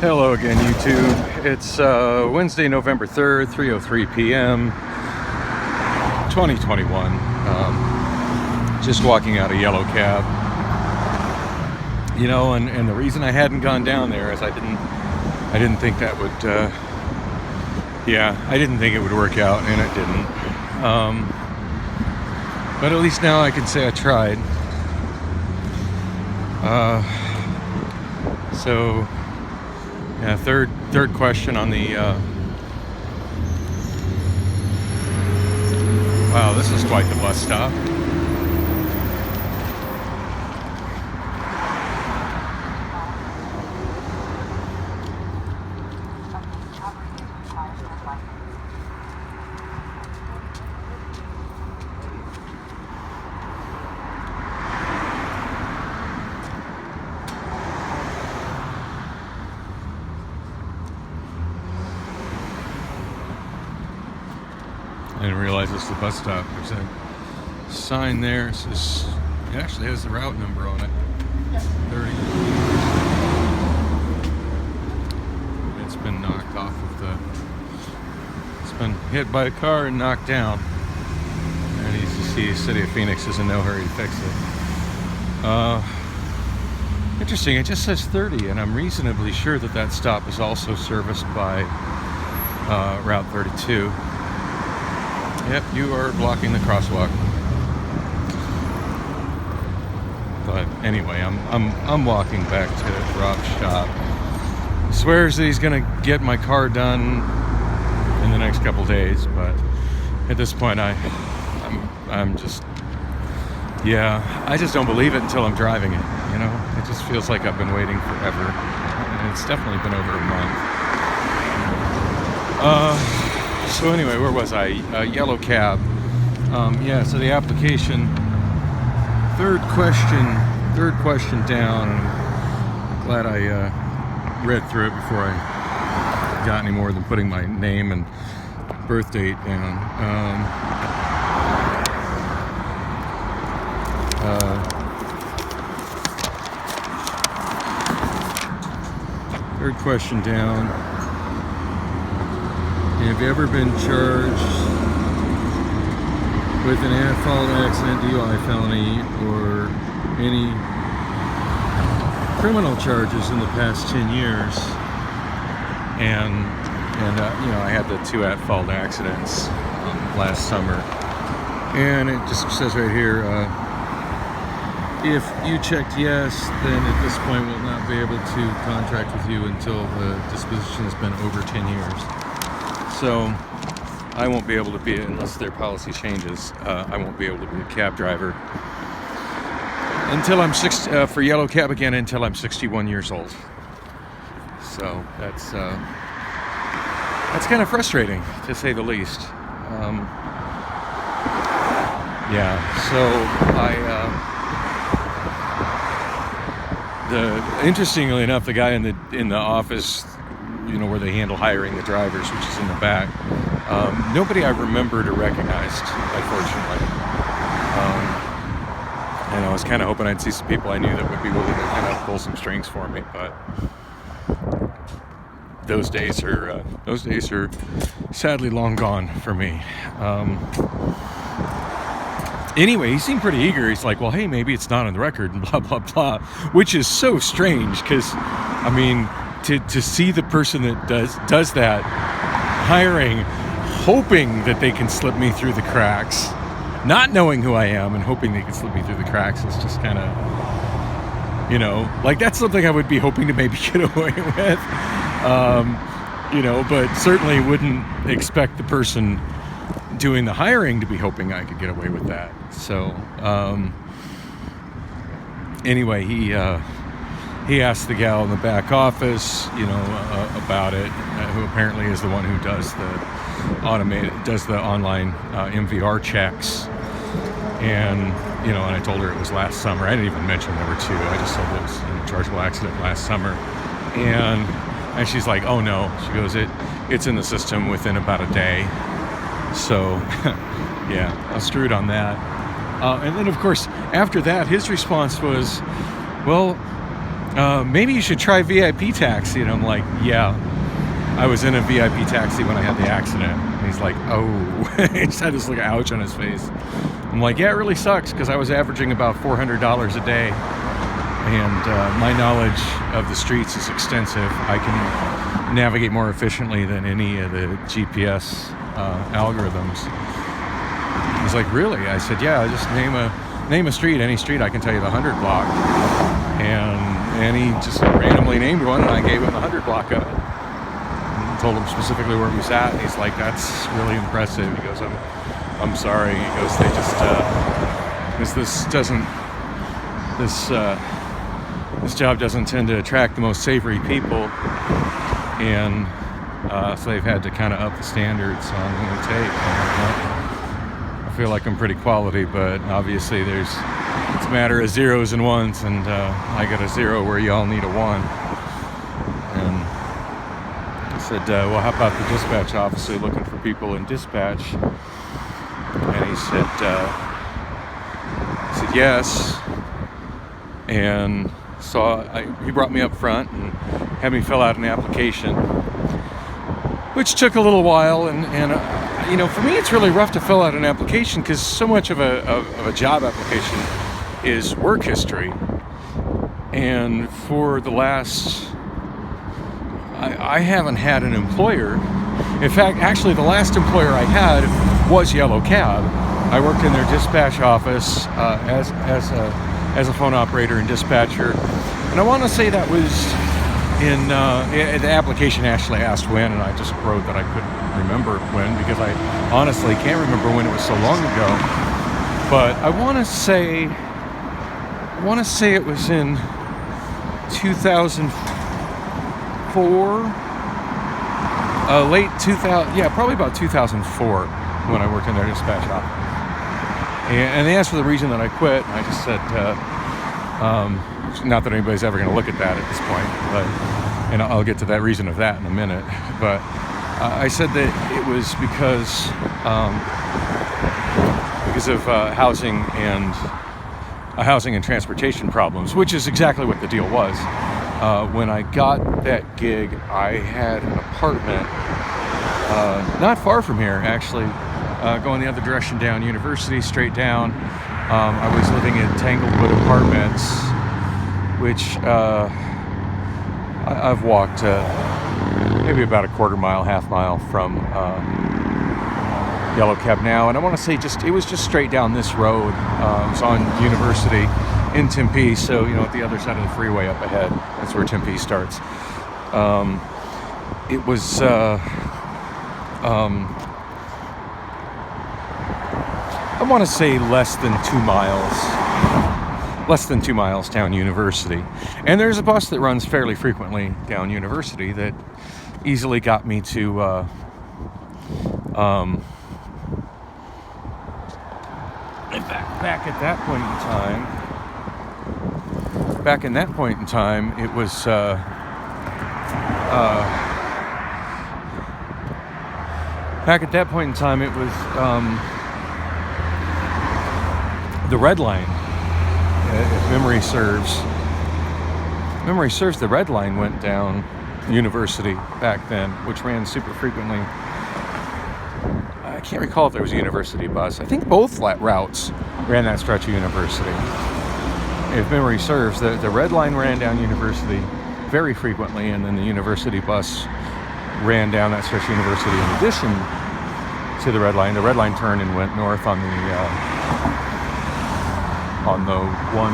Hello again, YouTube. It's Wednesday, November 3rd, 3:03 p.m., 2021. Just walking out of Yellow Cab. You know, and the reason I hadn't gone down there is I didn't think that would, I didn't think it would work out, and it didn't. But at least now I can say I tried. So... Yeah, third question on the, wow, this is quite the bus stop. I didn't realize it's the bus stop. There's a sign there. It actually has the route number on it. 30. It's been knocked off of it's been hit by a car and knocked down. And as you see, the city of Phoenix is in no hurry to fix it. Interesting, it just says 30, and I'm reasonably sure that stop is also serviced by Route 32. Yep, you are blocking the crosswalk. But anyway, I'm walking back to Rob's shop. He swears that he's gonna get my car done in the next couple days, but at this point I'm just, I just don't believe it until I'm driving it. You know, it just feels like I've been waiting forever, and it's definitely been over a month. So anyway, where was I? Yellow Cab. So the application, third question down. I'm glad I read through it before I got any more than putting my name and birth date down. Third question down. Have you ever been charged with an at-fault accident, DUI felony, or any criminal charges in the past 10 years? And I had the 2 at-fault accidents last summer. And it just says right here, if you checked yes, then at this point we'll not be able to contract with you until the disposition has been over 10 years. So I won't be able to be, unless their policy changes, I won't be able to be a cab driver until I'm for Yellow Cab again, until I'm 61 years old. So that's kind of frustrating, to say the least. Interestingly enough, the guy in the office, you know, where they handle hiring the drivers, which is in the back, nobody I remembered or recognized, unfortunately. And I was kind of hoping I'd see some people I knew that would be willing to kind of pull some strings for me, but those days are sadly long gone for me. Anyway, he seemed pretty eager. He's like, well, hey, maybe it's not on the record, and blah, blah, blah, which is so strange, because, I mean, to see the person that does that hiring, hoping that they can slip me through the cracks, not knowing who I am and hoping they can slip me through the cracks, is just kind of, you know, like, that's something I would be hoping to maybe get away with, but certainly wouldn't expect the person doing the hiring to be hoping I could get away with that. So anyway, he asked the gal in the back office, about it, who apparently is the one who does the online MVR checks. And I told her it was last summer. I didn't even mention there were 2. I just told her it was a chargeable accident last summer. And she's like, oh no. She goes, it's in the system within about a day. So yeah, I was screwed on that. And then of course, after that, his response was, well, maybe you should try VIP taxi. And I'm like, yeah, I was in a VIP taxi when I had the accident. And he's like, oh, he just had this like ouch on his face. I'm like, yeah, it really sucks because I was averaging about $400 a day. And my knowledge of the streets is extensive. I can navigate more efficiently than any of the GPS algorithms. He's like, really? I said, yeah, just name a street, any street. I can tell you the 100 block. And he just randomly named one, and I gave him the 100 block of it. And told him specifically where we sat, and he's like, that's really impressive. He goes, I'm sorry. He goes, they just this job doesn't tend to attract the most savory people, and so they've had to kind of up the standards on who we take. I feel like I'm pretty quality, but obviously it's a matter of zeros and ones, and I got a 0 where y'all need a 1. And I said, well, how about the dispatch officer looking for people in dispatch? And he said yes. And so he brought me up front and had me fill out an application, which took a little while. And you know, for me, it's really rough to fill out an application because so much of a job application is work history. And for the last, I haven't had an employer. In fact, actually, the last employer I had was Yellow Cab. I worked in their dispatch office as a phone operator and dispatcher. And I want to say that was in the application actually asked when, and I just wrote that I couldn't remember when because I honestly can't remember when, it was so long ago. But I want to say it was in 2004, late 2000, yeah, probably about 2004 when I worked in their dispatch office. And they asked for the reason that I quit. I just said, not that anybody's ever going to look at that at this point, and I'll get to that reason of that in a minute. But I said that it was because of housing and transportation problems, which is exactly what the deal was. When I got that gig, I had an apartment not far from here, actually. Going the other direction down University, straight down. I was living in Tanglewood Apartments, which I've walked maybe about a quarter mile, half mile from Yellow Cab now. And I want to say it was just straight down this road. It was on University in Tempe, so, you know, at the other side of the freeway up ahead. That's where Tempe starts. It was... I want to say less than 2 miles down University. And there's a bus that runs fairly frequently down University that easily got me to back at that point in time, it was the Red Line, if memory serves, the Red Line went down University back then, which ran super frequently. I can't recall if there was a University bus. I think both routes ran that stretch of University. If memory serves, the Red Line ran down University very frequently, and then the University bus ran down that stretch of University in addition to the Red Line. The Red Line turned and went north on the one,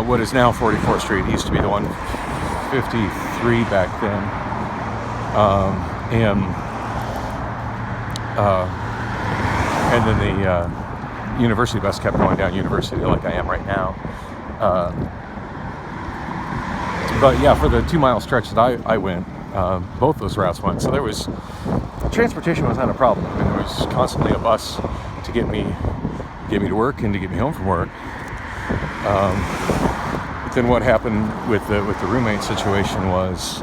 what is now 44th Street. It used to be the 153 back then. And then the University bus kept going down University like I am right now. But yeah, for the 2 mile stretch that I went, both those routes went. So transportation was not a problem. I mean, there was constantly a bus to get me to work and to get me home from work. But then what happened with the roommate situation was,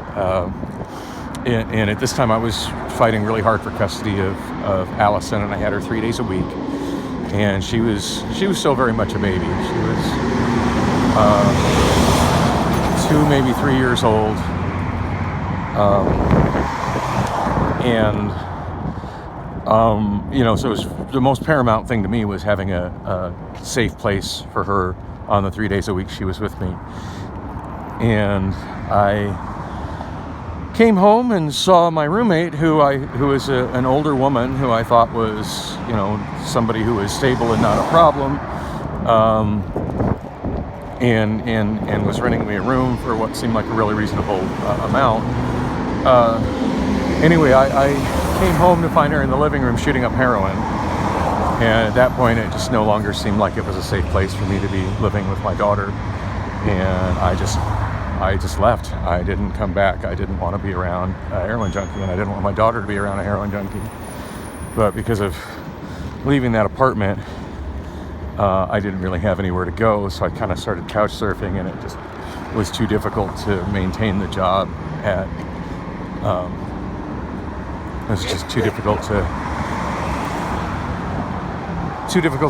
and at this time I was fighting really hard for custody of Allison, and I had her 3 days a week, and she was still very much a baby. She was 2, maybe 3 years old. So it was the most paramount thing to me was having a safe place for her on the 3 days a week she was with me. And I came home and saw my roommate, who is an older woman who I thought was, somebody who was stable and not a problem, and was renting me a room for what seemed like a really reasonable amount. Anyway, I came home to find her in the living room shooting up heroin, and at that point it just no longer seemed like it was a safe place for me to be living with my daughter, and I just left. I didn't come back. I didn't want to be around a heroin junkie, and I didn't want my daughter to be around a heroin junkie. But because of leaving that apartment, I didn't really have anywhere to go, so I kind of started couch surfing, and it just was too difficult to maintain the job at. It was just too difficult to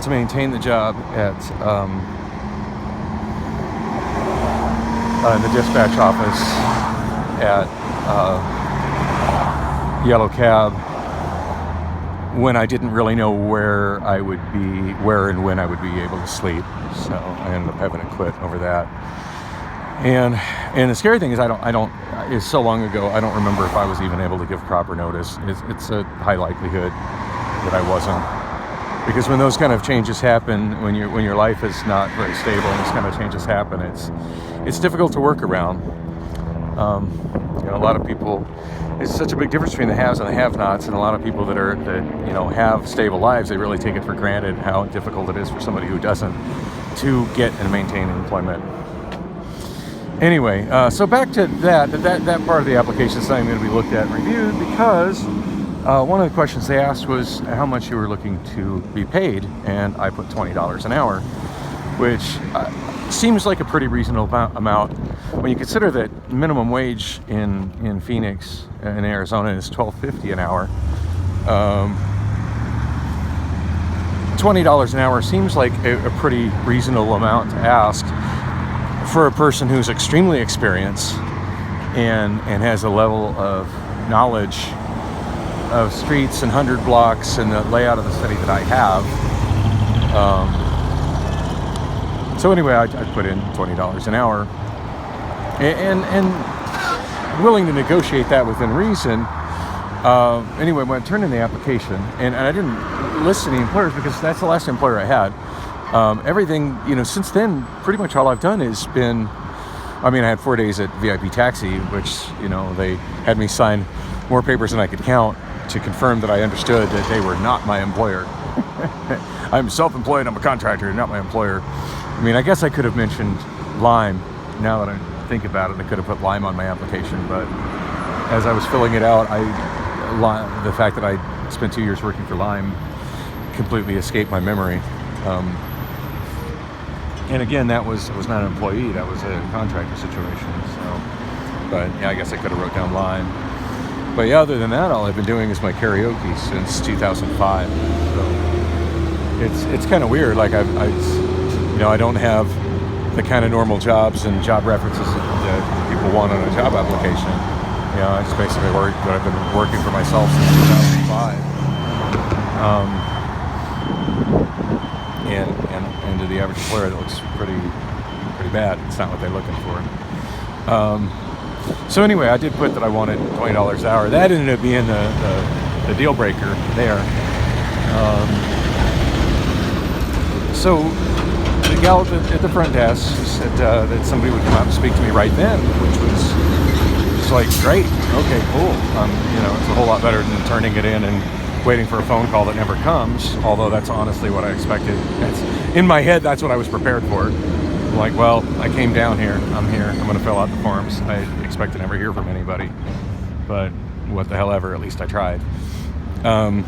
maintain the job at in the dispatch office at Yellow Cab when I didn't really know where and when I would be able to sleep. So I ended up having to quit over that. And the scary thing is it's so long ago, I don't remember if I was even able to give proper notice. It's a high likelihood that I wasn't. Because when those kind of changes happen, when your life is not very stable and these kind of changes happen, it's difficult to work around. A lot of people, it's such a big difference between the haves and the have-nots, and a lot of people that have stable lives, they really take it for granted how difficult it is for somebody who doesn't to get and maintain employment. Anyway, so back to that part of the application is something going to be looked at and reviewed, because one of the questions they asked was how much you were looking to be paid, and I put $20 an hour, which seems like a pretty reasonable amount when you consider that minimum wage in Phoenix, in Arizona, is $12.50 an hour. $20 an hour seems like a pretty reasonable amount to ask for a person who's extremely experienced and has a level of knowledge of streets and 100 blocks and the layout of the city that I have. So anyway, I put in $20 an hour and willing to negotiate that within reason. Anyway, when I turned in the application, and I didn't list any employers because that's the last employer I had. Everything, since then, pretty much all I've done has been, I had 4 days at VIP Taxi, which, they had me sign more papers than I could count to confirm that I understood that they were not my employer. I'm self-employed, I'm a contractor, not my employer. I guess I could have mentioned Lime. Now that I think about it, I could have put Lime on my application, but as I was filling it out, the fact that I spent 2 years working for Lime completely escaped my memory. And again, I was not an employee, that was a contractor situation. So, but yeah, I guess I could have wrote down Lime. But yeah, other than that, all I've been doing is my karaoke since 2005. So it's kind of weird. Like I don't have the kind of normal jobs and job references that people want on a job application. I just basically I've been working for myself since 2005. And to the average employer, that looks pretty bad. It's not what they're looking for. So anyway, I did put that I wanted $20 an hour. That ended up being the deal breaker there. So the gal at the front desk said that somebody would come out and speak to me right then, which was just like, great, okay, cool. It's a whole lot better than turning it in and waiting for a phone call that never comes, although that's honestly what I expected. In my head, that's what I was prepared for. I'm like, well, I came down here, I'm here, I'm going to fill out the forms. I expect to never hear from anybody, but what the hell ever, at least I tried. Anyway.